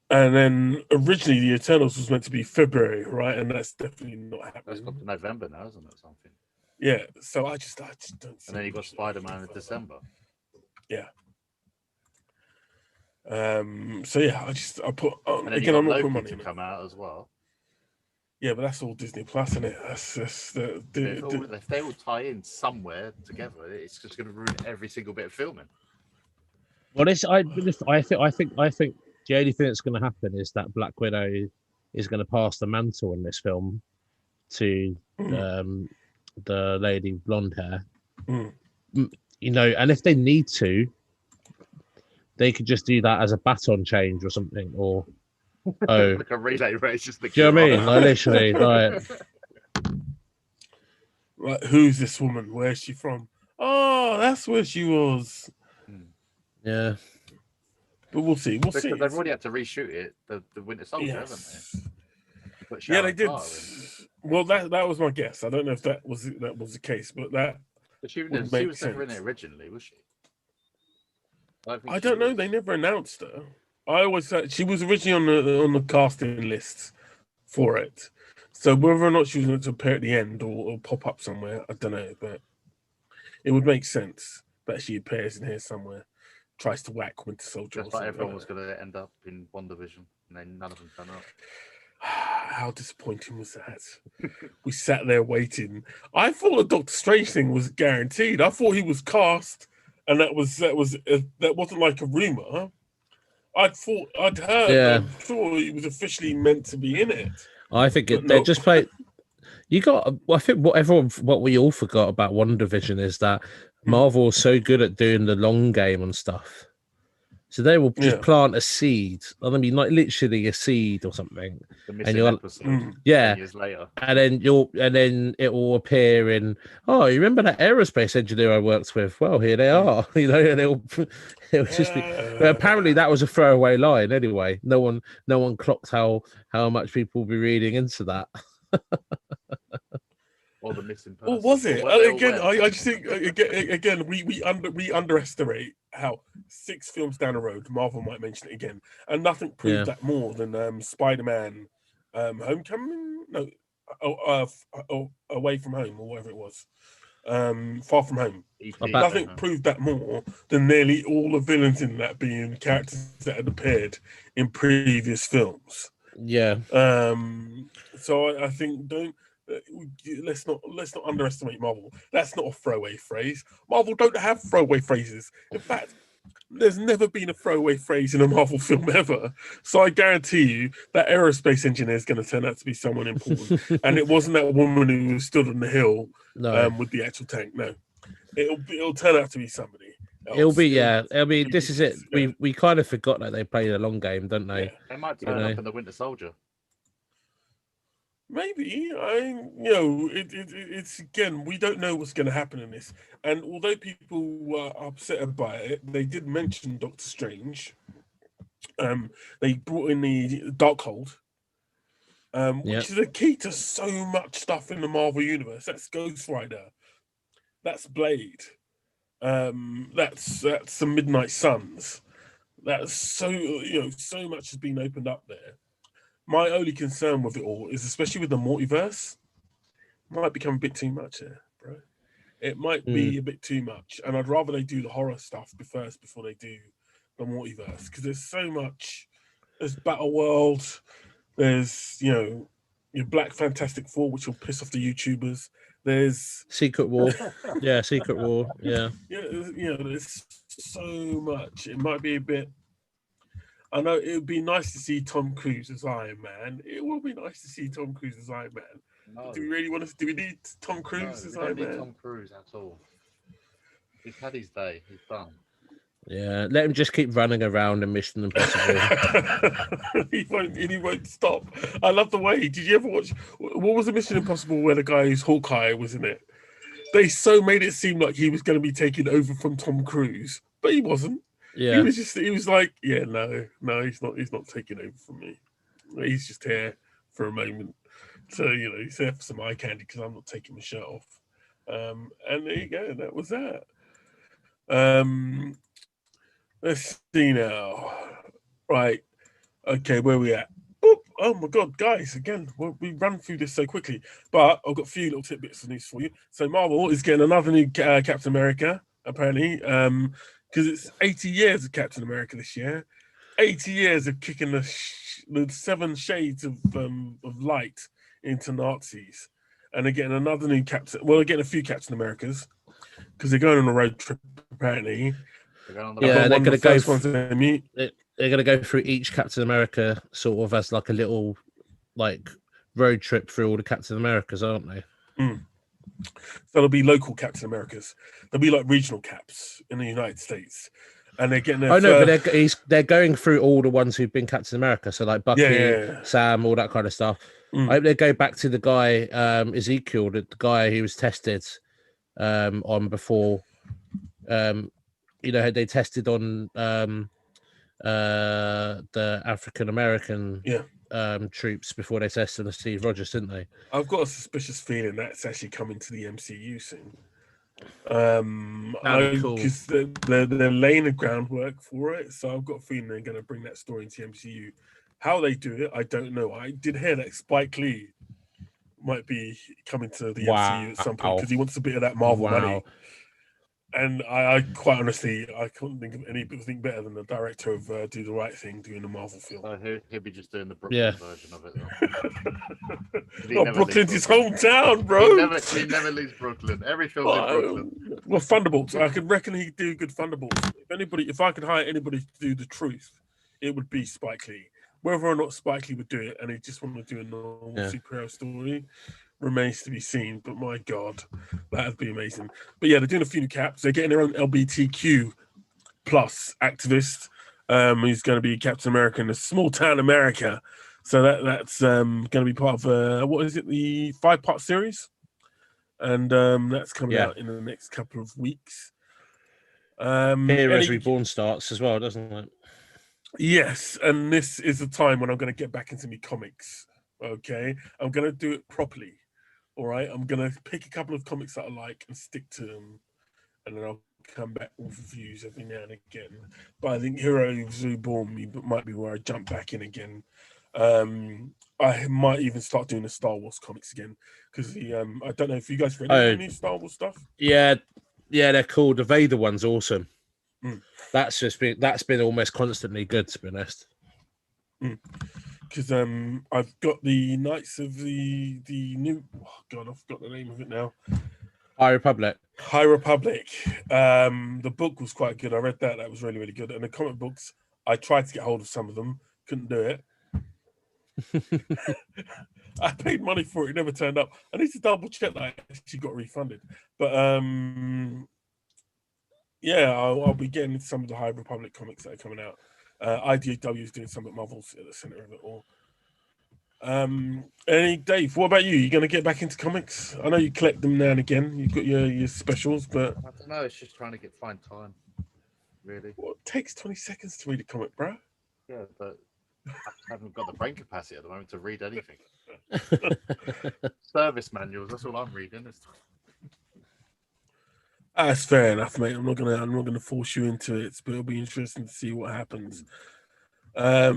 And then originally the Eternals was meant to be February, right? And that's definitely not happening. That's got to November now, isn't it? Something. Yeah. So I just don't see. And then you got Spider-Man in December. Yeah. So yeah, I put again. I'm not putting money to come out as well. Yeah, but that's all Disney Plus, isn't it? That's if they all tie in somewhere together, it's just going to ruin every single bit of filming. Well, I think the only thing that's going to happen is that Black Widow is going to pass the mantle in this film to the lady with blonde hair. And if they need to, they could just do that as a baton change or something, or Oh, Like a relay race, just the do you know what I giraffe. mean? Like literally, like Like, who's this woman? Where's she from? Oh, that's where she was. yeah. But we'll see. We'll Because see. they've already had to reshoot it, the Winter Soldier, haven't Yes. they? Put Yeah, Sharon they did. Carter in. Well, that was my guess. I don't know if that was the case, but that But she would was make never in sense. it originally, was she? I don't think I she don't know. was. They never announced her. I always said she was originally on the casting lists for it. So whether or not she was going to appear at the end or pop up somewhere, I don't know. But it would make sense that she appears in here somewhere, tries to whack Winter Soldier. Just like everyone was going to end up in WandaVision, and then none of them turn up. How disappointing was that? We sat there waiting. I thought the Doctor Strange thing was guaranteed. I thought he was cast, and that wasn't like a rumor. I'd heard. Yeah. I'm sure he was officially meant to be in it. I think But they no. just play. You got. I think what we all forgot about WandaVision is that Marvel is so good at doing the long game and stuff. So they will just plant a seed. I mean, like literally a seed or something. The missing episode. 10 years later. And then it will appear in. Oh, you remember that aerospace engineer I worked with? Well, here they are. You know, and it'll just be. But apparently, that was a throwaway line. Anyway, no one clocked how much people will be reading into that. Or the missing person. Or was it? Again, I just think again we underestimate how 6 films down the road Marvel might mention it again, and nothing proved that more than Spider-Man, Homecoming, no, Away from Home or whatever it was, Far From Home. Nothing proved that more than nearly all the villains in that being characters that had appeared in previous films. Yeah. So I think let's not underestimate Marvel. That's not a throwaway phrase. Marvel don't have throwaway phrases. In fact, there's never been a throwaway phrase in a Marvel film ever. So I guarantee you that aerospace engineer is going to turn out to be someone important. And it wasn't that woman who stood on the hill with the actual tank. No, it'll turn out to be somebody else. It'll be I mean, this is it. We kind of forgot that they played a long game, don't they? Yeah. They might turn up in the Winter Soldier. Maybe it's again, we don't know what's going to happen in this, and although people were upset by it, they did mention Doctor Strange. They brought in the Darkhold, which is a key to so much stuff in the Marvel universe. That's Ghost Rider, that's Blade, that's the Midnight Suns. That's so much has been opened up there. My only concern with it all is, especially with the multiverse, might become a bit too much here, bro. It might be a bit too much, and I'd rather they do the horror stuff first before they do the multiverse, because there's so much. There's Battle World, there's your Black Fantastic Four, which will piss off the YouTubers. There's Secret War, Secret War, there's so much. It might be a bit. I know it would be nice to see Tom Cruise as Iron Man. It will be nice to see Tom Cruise as Iron Man. No. Do we really want to? Do we need Tom Cruise as Iron Man? Tom Cruise at all. He's had his day. He's done. Yeah, let him just keep running around and Mission Impossible. he won't stop. I love the way. Did you ever watch? What was the Mission Impossible where the guy who's Hawkeye was in it? They so made it seem like he was going to be taking over from Tom Cruise, but he wasn't. Yeah, he was like, no, he's not taking over from me. He's just here for a moment. So, he's there for some eye candy because I'm not taking my shirt off. And there you go. That was that. Let's see now. Right. Okay, where are we at? Boop. Oh my God, guys, again, we run through this so quickly. But I've got a few little tidbits of news for you. So Marvel is getting another new Captain America, apparently. Because it's 80 years of Captain America this year, 80 years of kicking the 7 shades of light into Nazis, and they're getting another new Captain. Well, they're getting a few Captain Americas because they're going on a road trip apparently. They're going to go. They're going to go through each Captain America sort of as like a little road trip through all the Captain Americas, aren't they? So there'll be local Captain Americas. There'll be like regional caps in the United States. and they're getting their Oh no, first... but they're going through all the ones who've been Captain America. So like Bucky, Sam, all that kind of stuff. I hope they go back to the guy Ezekiel, the guy who was tested on before. Had they tested on the African American troops before they tested on Steve Rogers, didn't they? I've got a suspicious feeling that's actually coming to the MCU soon. Because they're laying the groundwork for it, so I've got a feeling they're going to bring that story into the MCU. How they do it, I don't know. I did hear that Spike Lee might be coming to the MCU at some point because he wants a bit of that Marvel money. And I quite honestly, I couldn't think of anything better than the director of Do the Right Thing doing the Marvel film. He'll be just doing the Brooklyn version of it. Not Brooklyn's his hometown, bro. He never leaves Brooklyn. Every film's in Brooklyn. Well, Thunderbolts. I could reckon he'd do good Thunderbolts. If I could hire anybody to do the truth, it would be Spike Lee. Whether or not Spike Lee would do it, and he just want to do a normal superhero story, remains to be seen. But my God, that'd be amazing. But yeah, they're doing a few new caps. They're getting their own LGBTQ plus activist. Who's going to be Captain America in a small town America. So that's going to be part of what is it, the 5-part series, and that's coming out in the next couple of weeks. Heroes Reborn starts as well, doesn't it? Yes, and this is the time when I'm going to get back into my comics. Okay, I'm going to do it properly. All right, I'm going to pick a couple of comics that I like and stick to them, and then I'll come back with reviews every now and again. But I think Heroes Reborn might be where I jump back in again. I might even start doing the Star Wars comics again because I don't know if you guys read any Star Wars stuff. Yeah, they're cool. The Vader one's awesome. That's been almost constantly good, to be honest. Because I've got the Knights of the new... Oh God, I've got the name of it now. High Republic. The book was quite good. I read that. That was really, really good. And the comic books, I tried to get hold of some of them. Couldn't do it. I paid money for it. It never turned up. I need to double check that I actually got refunded. But I'll be getting some of the High Republic comics that are coming out. IDW is doing some at Marvel's at the center of it all. Dave, what about you? You going to get back into comics? I know you collect them now and again. You've got your specials, but I don't know. It's just trying to find time, really. Well, it takes 20 seconds to read a comic, bro. Yeah, but I haven't got the brain capacity at the moment to read anything. Service manuals. That's all I'm reading. That's fair enough, mate. I'm not gonna force you into it, but it'll be interesting to see what happens. Right,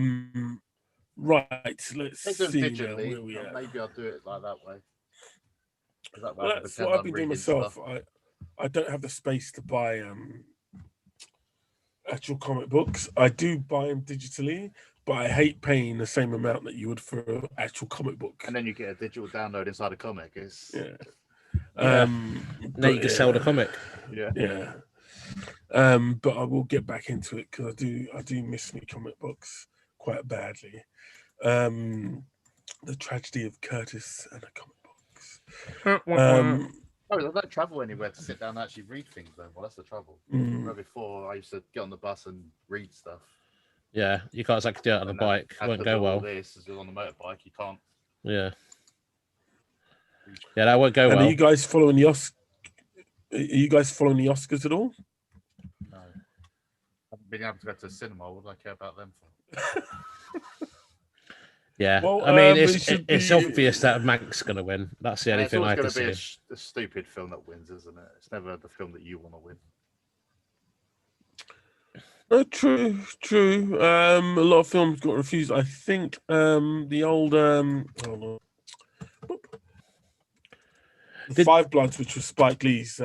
let's see now, where we at. Maybe I'll do it like that way. Well, that's what I've been doing myself. I don't have the space to buy actual comic books. I do buy them digitally, but I hate paying the same amount that you would for an actual comic book. And then you get a digital download inside a comic. Now you can sell the comic. Yeah. But I will get back into it because I do miss me comic books quite badly. The tragedy of Curtis and the comic books. I don't travel anywhere to sit down and actually read things though. Well, that's the trouble. Before I used to get on the bus and read stuff. Yeah, you can't exactly do it on a bike. It won't go well. This is on the motorbike. You can't. Yeah, that won't go well. Are you guys following the Oscars? Are you guys following the Oscars at all? No, I haven't been able to go to the cinema. What do I care about them for? Yeah, well, I mean, it's obvious that Mank's going to win. That's the only thing I can see. It's going to be a stupid film that wins, isn't it? It's never the film that you want to win. True. A lot of films got refused. I think the old The Five Bloods, which was Spike Lee's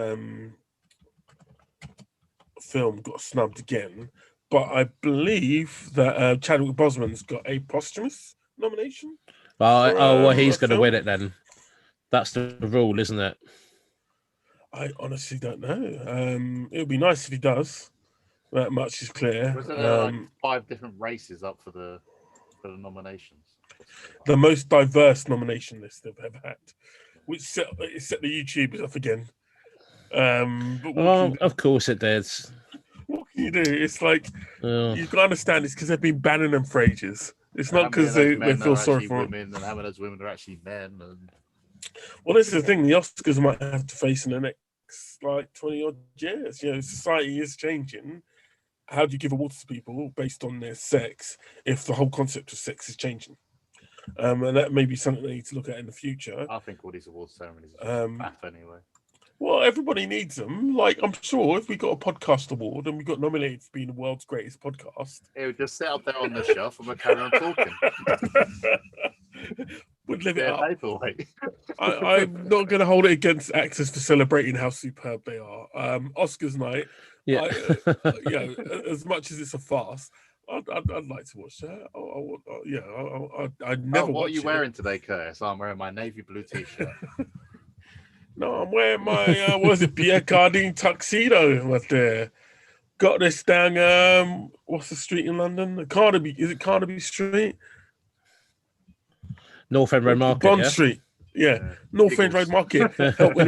film, got snubbed again. But I believe that Chadwick Boseman's got a posthumous nomination. Well, he's going to win it then. That's the rule, isn't it? I honestly don't know. It would be nice if he does. That much is clear. Was there like 5 different races up for the nominations? The most diverse nomination list they've ever had, which set the YouTubers off again. Of course it did. What You do. It's like you've got to understand. It's because they've been banning them for ages. It's not because they feel sorry for women, and how many of those women are actually men. And well, this is the thing. The Oscars might have to face in the next like 20 odd years. You know, society is changing. How do you give awards to people based on their sex if the whole concept of sex is changing? And that may be something they need to look at in the future. I think all these awards ceremonies are faff anyway. Well, everybody needs them. Like, I'm sure if we got a podcast award and we got nominated for being the world's greatest podcast, it would just sit up there on the shelf and we'll carry on talking. Would live it up. Paperweight. I'm not going to hold it against actors for celebrating how superb they are. Oscars night, Yeah. as much as it's a farce, I'd like to watch that. I'd never. What are you wearing today, Curtis? I'm wearing my navy blue t-shirt. No, I'm wearing my Pierre Cardin tuxedo. But got this down. What's the street in London? Carnaby. Is it Carnaby Street? North End Road Market. Bond Street. Yeah. North End Road Market. helping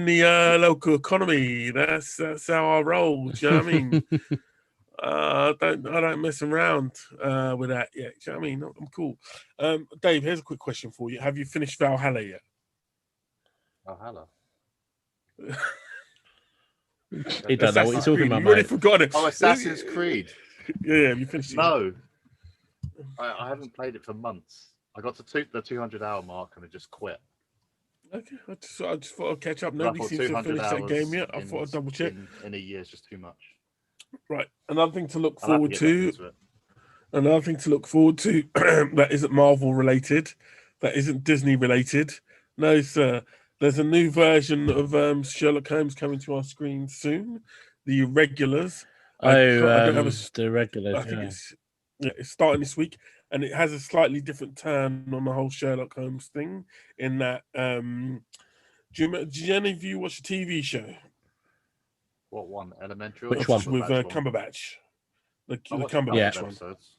the local economy. That's how I roll. Do you know what I mean? I don't mess around with that yet. Do you know what I mean? I'm cool. Dave, here's a quick question for you. Have you finished Valhalla yet? Valhalla. He don't know what he's talking about, mate. Really forgot it. Oh, Assassin's Creed. Yeah, have you finished it? No. I haven't played it for months. I got to the 200-hour mark and I just quit. Okay, I just thought I'd catch up. Nobody seems to have finished that game yet. I thought I'd double check. In a year is just too much. Right. Another thing to look forward to. That isn't Marvel related. That isn't Disney related. No, sir. There's a new version of Sherlock Holmes coming to our screen soon. The Irregulars. The Irregulars. I think it's starting this week, and it has a slightly different turn on the whole Sherlock Holmes thing. In that, did any of you watch the TV show? What one? Elementary? Which one? With Cumberbatch. The Cumberbatch one. Episodes.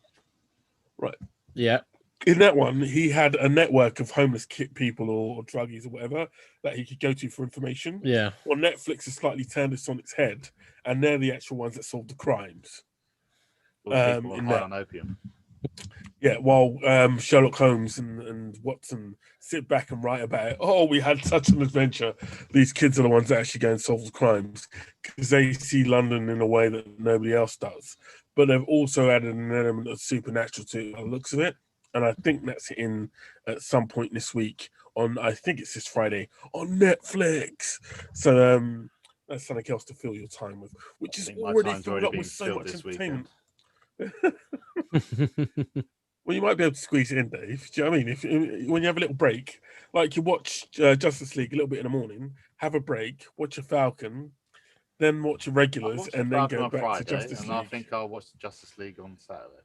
Right. Yeah. In that one, he had a network of homeless people or druggies or whatever that he could go to for information. Yeah. Well, Netflix has slightly turned this on its head, and they're the actual ones that solve the crimes. People on high on opium. Yeah, while Sherlock Holmes and Watson sit back and write about it. Oh, we had such an adventure. These kids are the ones that actually go and solve the crimes because they see London in a way that nobody else does. But they've also added an element of supernatural to the looks of it. And I think that's in at some point this week I think it's this Friday on Netflix. So that's something else to fill your time with, which is already filled up with so much entertainment. Well, you might be able to squeeze it in, Dave. Do you know what I mean? When you have a little break, like you watch Justice League a little bit in the morning, have a break, watch a Falcon, then watch Irregulars, and then go back to Justice League. I think I'll watch Justice League on Saturday.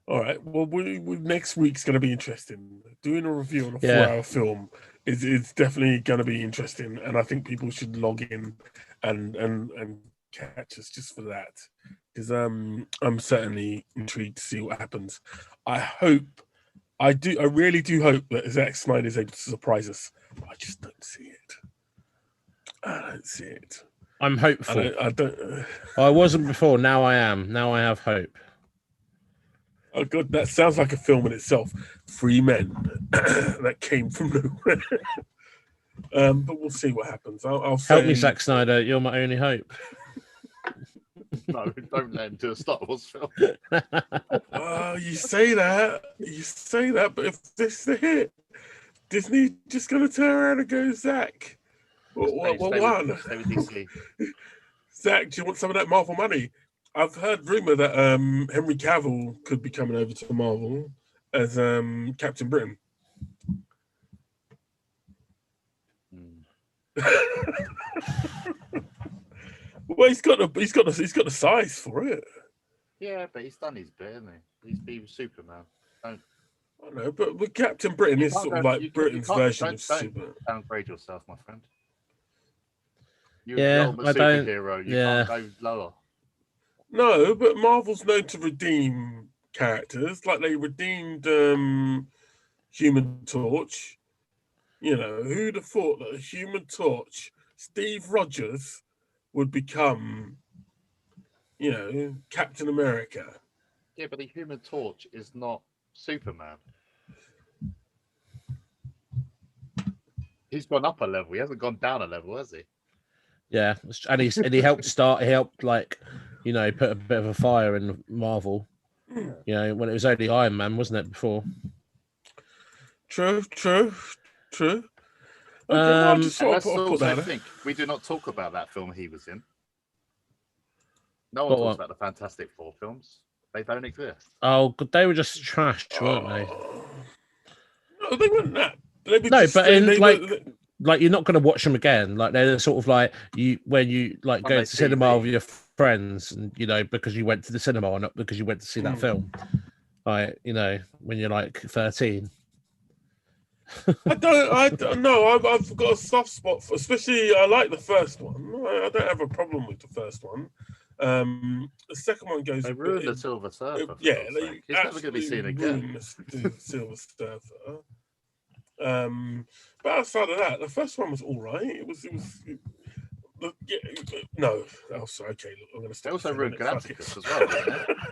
All right. Well, next week's going to be interesting. Doing a review on a 4-hour film is definitely going to be interesting, and I think people should log in and catch us just for that, because I'm certainly intrigued to see what happens. I really do hope that Zack Snyder is able to surprise us. I just don't see it. I don't see it. I'm hopeful. I don't. I wasn't before. Now I am. Now I have hope. Oh God, that sounds like a film in itself. 3 men that came from nowhere. But we'll see what happens. I'll help me, Zack Snyder. You're my only hope. No, don't let him do a Star Wars film. You say that, but if this is the hit, Disney just gonna turn around and go, Zach. What? Zach, do you want some of that Marvel money? I've heard rumor that Henry Cavill could be coming over to Marvel as Captain Britain. Well, he's got the size for it. Yeah, but he's done his bit, hasn't he? He's been Superman. I know, but with Captain Britain is sort of like Britain's version of Superman. Don't downgrade yourself, my friend. You're a superhero. You can't go lower. No, but Marvel's known to redeem characters, like they redeemed Human Torch. You know, who'd have thought that a Human Torch, Steve Rogers, would become you know, Captain America. Yeah, but the Human Torch is not Superman. He's gone up a level. He hasn't gone down a level, has he? Yeah, and he helped start. He helped, like, you know, put a bit of a fire in Marvel. You know, when it was only Iron Man, wasn't it, before? True. Okay, well, I just And thought let's I'd put also that. think we do not talk about that film he was in. No one What talks one? about the Fantastic Four films. They don't exist. Oh, God, they were just trash, weren't they? No, they weren't that. They were No, just, but in they like, were, like you're not going to watch them again. Like they're sort of like you when you like go Sunday to cinema TV. with your friends, and you know, because you went to the cinema or not because you went to see that film. Like, you know, when you're like 13. I don't know. I've got a soft spot for, especially I like the first one. I don't have a problem with the first one. The second one goes They a ruined bit. the Silver Surfer. For Yeah, God's they sake. He's never going to be seen again. ruined the Silver Surfer. But outside of that, the first one was all right. No. Oh, sorry. Okay, look, I'm going to They stop. also ruined Fuck it. Galacticus as well, didn't they?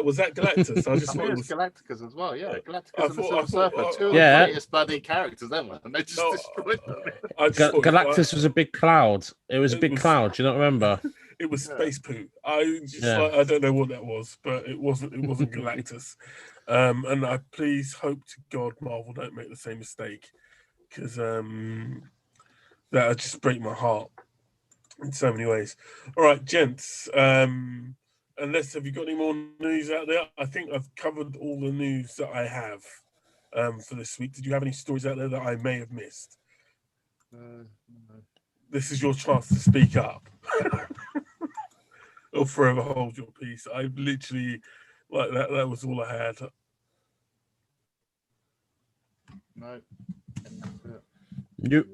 Was that Galactus? I just I thought mean, it it's was. Galacticus as well, yeah. I Galacticus and the thought- Silver Surfer, two of the Yeah. greatest bloody characters ever, and they just destroyed them. I just thought Galactus was a big cloud. It was a big cloud. Do you not remember? It was space poo. I just Yeah. I don't know what that was, but it wasn't Galactus. And I please hope to God Marvel don't make the same mistake, because that would just break my heart in so many ways. All right, gents. Unless have you got any more news out there? I think I've covered all the news that I have for this week. Did you have any stories out there that I may have missed? No. This is your chance to speak up. Or forever hold your peace. I literally, like, that was all I had. No. You.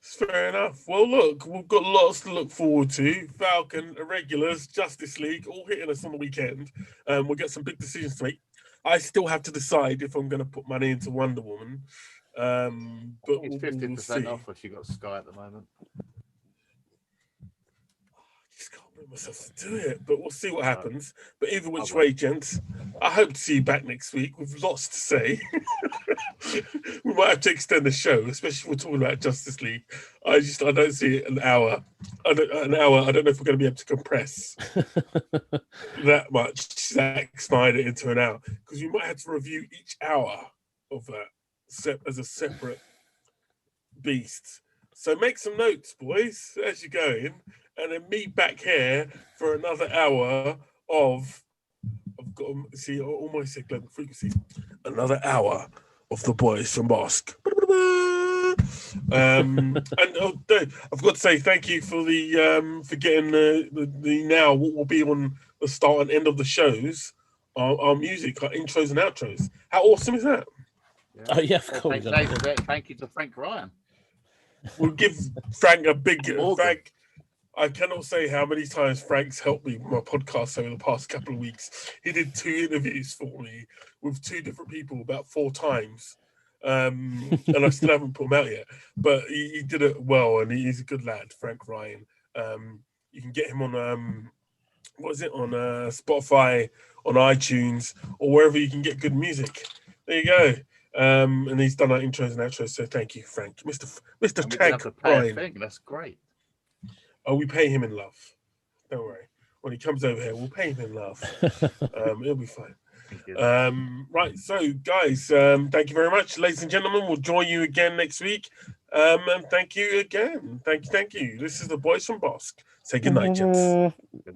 Fair enough. Well, look, we've got lots to look forward to. Falcon, Irregulars, Justice League, all hitting us on the weekend. We'll get some big decisions to make. I still have to decide if I'm going to put money into Wonder Woman. But it's 50% off if you got Sky at the moment. I just can't bring myself to do it, but we'll see what happens. But either which way, gents, I hope to see you back next week. We've lots to say. We might have to extend the show, especially if we're talking about Justice League. I don't see it an hour. I don't know if we're going to be able to compress that much Zack Snyder into an hour, because we might have to review each hour of that as a separate beast. So make some notes, boys, as you're going, and then meet back here for another hour of. I've got to see, almost said Global Frequency. Another hour of the boys from Bossk. And I've got to say thank you for the for getting the now what will be on the start and end of the shows, our music, our intros and outros. How awesome is that? Yeah. Oh yeah, of course. Thank you to Frank Ryan. We'll give Frank a big Morgan. Frank. I cannot say how many times Frank's helped me with my podcast over the past couple of weeks. He did 2 interviews for me with 2 different people about 4 times. And I still haven't put him out yet. But he did it well, and he's a good lad, Frank Ryan. You can get him on, on Spotify, on iTunes, or wherever you can get good music. There you go. And he's done our intros and outros, so thank you, Frank. Mr. Frank Ryan. That's great. Oh, we pay him in love. Don't worry. When he comes over here, we'll pay him in love. It'll be fine. Right. So, guys, thank you very much. Ladies and gentlemen, we'll join you again next week. And thank you again. Thank you. This is the boys from Bossk. Say good night, gents.